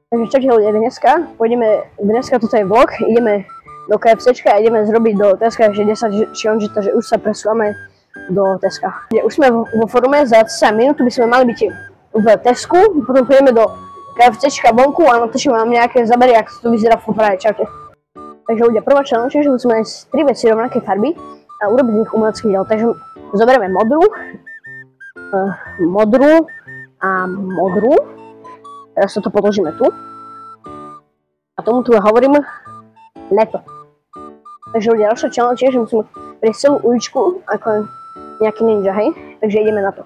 Takže čaute ľudia, dneska toto je vlog, ideme do KFCčka a ideme zrobiť do Teska ešte 10 challenge, takže už sa presúvame do Teska. Už sme vo forume, za 10 minút by sme mali byť v Tesku, potom pôjdeme do KFCčka vonku a natočím vám nejaké zábery, ako to vyzerá v Foprade. Čaute. Takže ľudia, prvá challenge je, že musíme nájsť 3 veci rovnaké farby a urobiť z nich umelecký diel. Takže zoberieme modrú a modrú. Teraz to podložíme tu. A tomu tu hovorím leto. Takže ľudia, ďalšia challenge je, že musíme prejsť celú uličku ako nejaký ninja, hej? Takže ideme na to.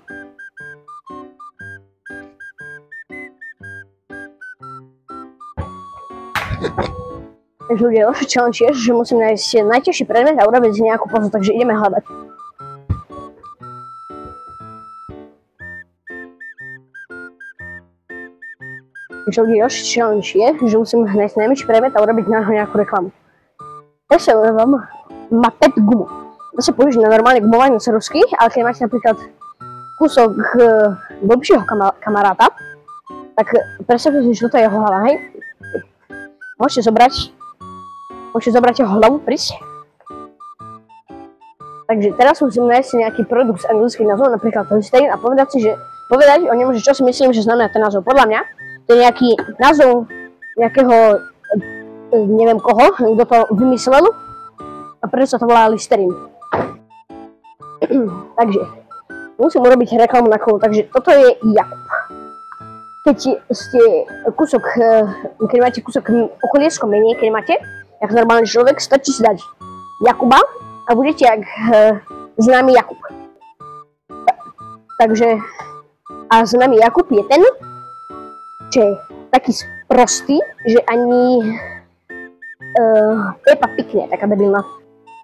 Takže ľudia, ďalšia challenge je, že musím nájsť najťažší predmet a urobiť z nejakú pozu, takže ideme hľadať. Takže ľudia, ďalší challenge je, že musím nájsť najmenší predmet a urobiť na nejakú reklamu. Ja sa vám má PET gumu. To sa použije na normálne gumovanie cerusky, ale keď máte napríklad kúsok blbšieho kamaráta, tak predstavte si, že toto je jeho hlava, hej? Môžete zobrať jeho hlavu, prísť. Takže teraz musím nájsť nejaký produkt s anglickým názvom, napríklad Listerine, a povedať o ňom, že čo si myslím, že znamená ten názov. Podľa mňa to je nejaký názov nejakého, neviem koho, kto to vymyslel a preto sa to volá Listerine. Takže musím urobiť reklamu na kolu, takže toto je Jakub. Keď máte kúsok okoliesko menej, keď máte, ako normálny človek, stačí si dať Jakuba a budete jak známy Jakub. Takže a známy Jakub je ten, že je taký prostý, že ani Pepa pikne, taká debilná.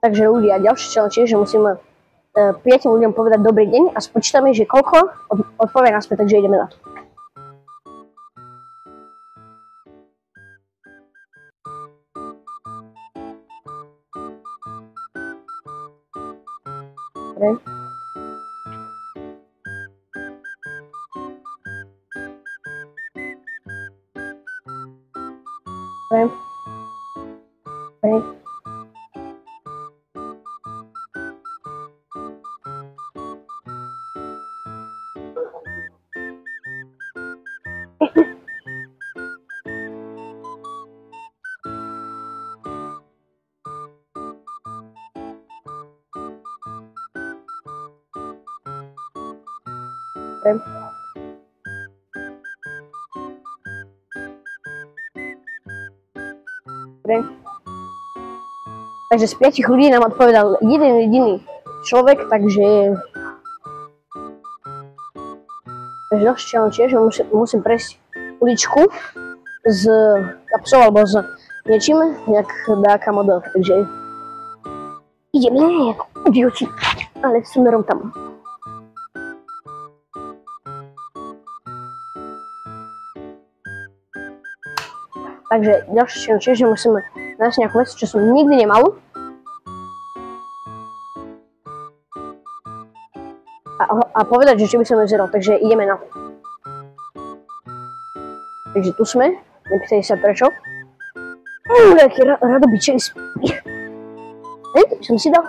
Takže ľudia, ďalší challenge je, že musím 5 ľuďom povedať dobrý deň a spočítame, že koľko odpovie naspäť, takže ideme na to. Dobre. Takže z 5 ľudí nám odpovedal jeden jediný človek, takže ďalší challenge je, že musím prejsť uličku s kapsou alebo s niečím, jak dáka modelka, takže ideme ako idioti, ale smerom tam. Takže ďalší challenge je, že musím nájsť nejakú vec, čo som nikdy nemal. A povedať, že či by som vyzeral, takže ideme na to. Takže tu sme, nepýtajte sa prečo. Aký radobyčej spí. Som si dal.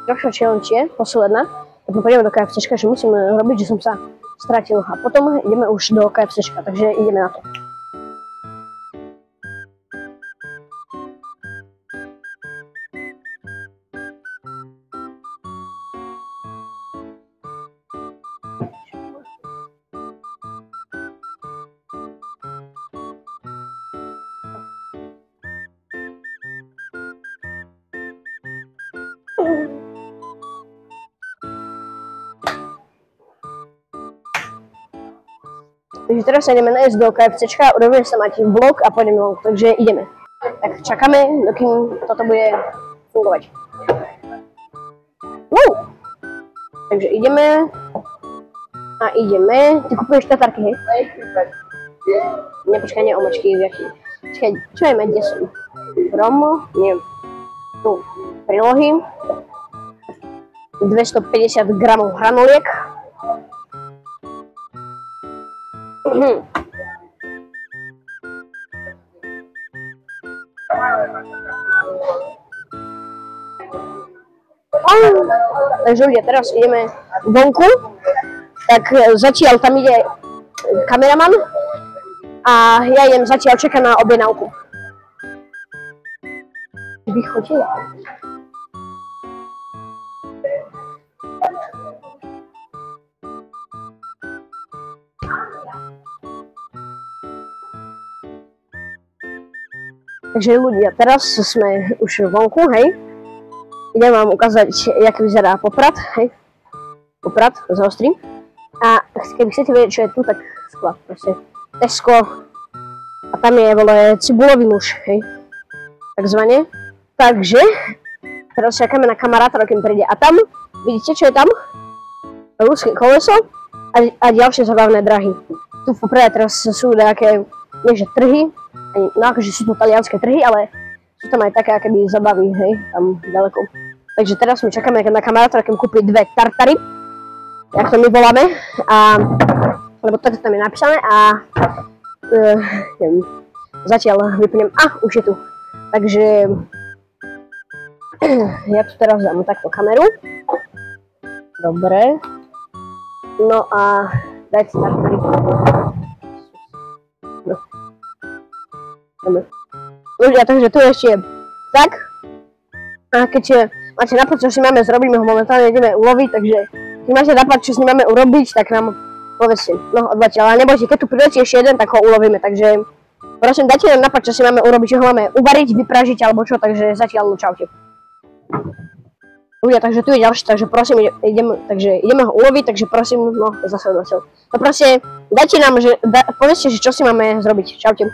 Ďalšia challenge je, posledná. Potom pôjdeme do KFCčka, že musím robiť, že som sa stratil. A potom ideme už do KFCčka, takže ideme na to. Takže teraz sa ideme nájsť do KFCčka, urobíme sa mať vlog a pôjdeme von, takže ideme. Tak čakáme, dokým toto bude fungovať. Takže ideme a ideme. Ty kupuješ tatarky, hej? Nepočkaj, nie omačky, viaky. Počkaj, čo je med, kde sú? Promo, neviem. Tu, prílohy. 250 gramov hranoliek. Takže ľudia, teraz ideme vonku, tak zatiaľ tam ide kameraman a ja idem zatiaľ čakať na objednávku. Vy chodíte? Takže ľudia, teraz sme už vonku, hej. Idem vám ukázať, jak vyzerá Poprad, hej. Poprad, zaostrím. A keby chcete vedieť, čo je tu, tak sklad, proste Tesco. A tam je, vole, cibulový nôž, hej. Takzvané. Takže, teraz čakáme na kamaráta, kým príde. A tam, vidíte, čo je tam? Ruské koleso a ďalšie zabavné drahy. Tu v Poprade teraz sú nejaké, nie že trhy, no akože sú to talianské trhy, ale sú tam aj také akéby zabavy, hej, tam ďaleko. Takže teraz my čakáme na kamaráta, kým kúpi dve tartary, jak to my voláme, lebo toto tam je napísané a neviem, zatiaľ vypnem, už je tu. Takže ja tu teraz dám takto kameru. Dobre. No a dajte tartary. Ľudia, takže tu ešte je tak. A keď máte nápad, čo si máme zrobiť, my ho momentálne ideme uloviť, takže keď máte nápad, čo s ním máme urobiť, tak nám povedzte, no odvateľ, ale nebojte, keď tu priletí ešte jeden, tak ho ulovíme, takže prosím, dajte nám nápad, čo si máme urobiť, čo ho máme uvariť, vypražiť alebo čo, takže zatiaľ čaute. Ľudia, takže tu je ďalší, takže prosím, ideme ho uloviť, takže prosím, no zase odvateľ. No proste, dajte nám, povedzte, že čo si máme zrobiť, čaute.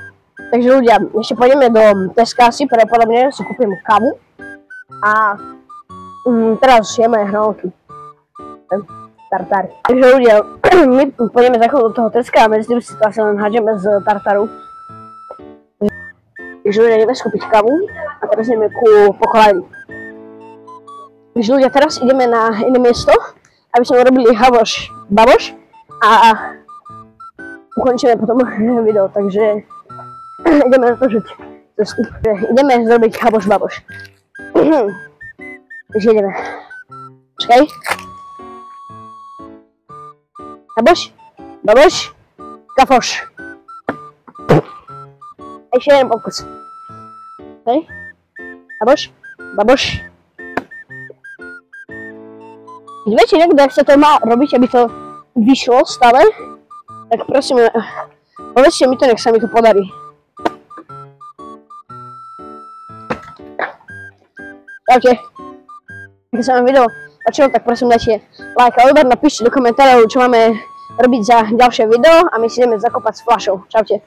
Takže ľudia, ešte pôjdeme do Teska si, pravdepodobne si kúpim kávu a teraz jeme hranolky. Tartar. Takže ľudia, my pôjdeme za chvíľu do toho Teska a medzi tým si to asi len hádžeme z tartaru. Takže ľudia, ideme skúpiť kávu a teraz ideme ku pokladni. Takže ľudia, teraz ideme na iné miesto, aby sme urobili haboš baboš a ukončíme potom video, takže ideme natočiť cestu. Ideme zrobiť haboš baboš. Takže ideme. Počkaj. Haboš, baboš, kafoš. Ešte jeden pokus. Okay. Haboš, baboš. Keď viete niekto, ak sa to má robiť, aby to vyšlo stále, tak prosím, povedzte mi to, nech sa mi to podarí. Čaute. Keď sa vám video páčilo, tak prosím dajte like a odber, napíšte do komentárov, čo máme robiť za ďalšie video a my si ideme zakopať s fľašou. Čaute.